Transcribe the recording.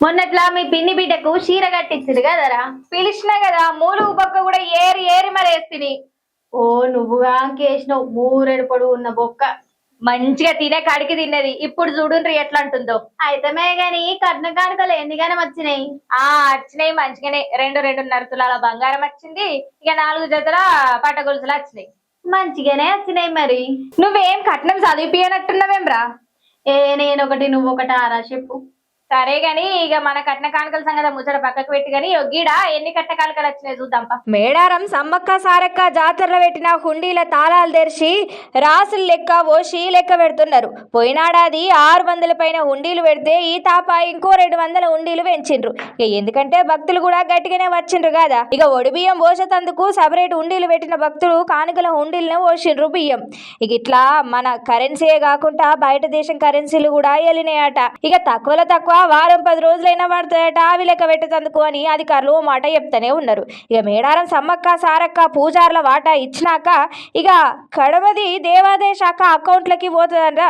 మొన్నట్లా మీ పిన్ని బిడ్డకు చీర కట్టించుడు కదరా. పిలిచినా కదా మూలు పక్క కూడా ఏరి ఏరి మరి వేస్తిని. ఓ నువ్వుగా కేసినావు మూరెడు పొడుగు ఉన్న బొక్క. మంచిగా తినే కాడికి తిన్నది. ఇప్పుడు చూడుండ్రి ఎట్లా అంటుందో. అయితమే గాని కట్న కానుకలు ఎన్నిగానే వచ్చినాయి. వచ్చినాయి మంచిగానే. 2.5 తులాల బంగారం వచ్చింది. ఇక 4 జతల పట్ట గొలుసులు వచ్చినాయి. మంచిగానే వచ్చినాయి మరి. నువ్వేం కట్నం చదివిపోయినట్టున్నావేమ్రా? నేను ఒకటి నువ్వు ఒకటి ఆరా చెప్పు. సరే గాని ఇక మన కట్న కానుకల సంగతి ముచ్చట పక్కకు పెట్టి గాని గీడ ఎన్ని కట్న కానుకలు వచ్చినాయి చూద్దాంపా. మేడారం సమ్మక్క సారక్క జాతరలో పెట్టిన హుండీల తాళాలు తెరిచి రాసులు లెక్క ఓసి లెక్క పెడుతున్నారు. పోయినాడాది 600 పైన హుండీలు పెడితే ఈ తాప ఇంకో 200 హుండీలు పెంచిండ్రు. ఇక ఎందుకంటే భక్తులు కూడా గట్టిగానే వచ్చిండ్రు కదా. ఇక ఒడి బియ్యం పోసేతందుకు సపరేట్ హుండీలు పెట్టిన భక్తులు కానుకల హుండీలను పోసిండ్రు బియ్యం. ఇక ఇట్లా మన కరెన్సీయే కాకుండా బయట దేశం కరెన్సీలు కూడా వెళ్ళినాయట. ఇక తక్కువలో తక్కువ వారం 10 రోజులైనా పడతాయట అవి లెక్క పెట్టేందుకు అని అధికారులు ఓ మాట చెప్తానే ఉన్నారు. ఇక మేడారం సమ్మక్క సారక్క పూజార్ల వాటా ఇచ్చినాక ఇక కడమది దేవాదాయ శాఖ అకౌంట్లకి పోతుందంట.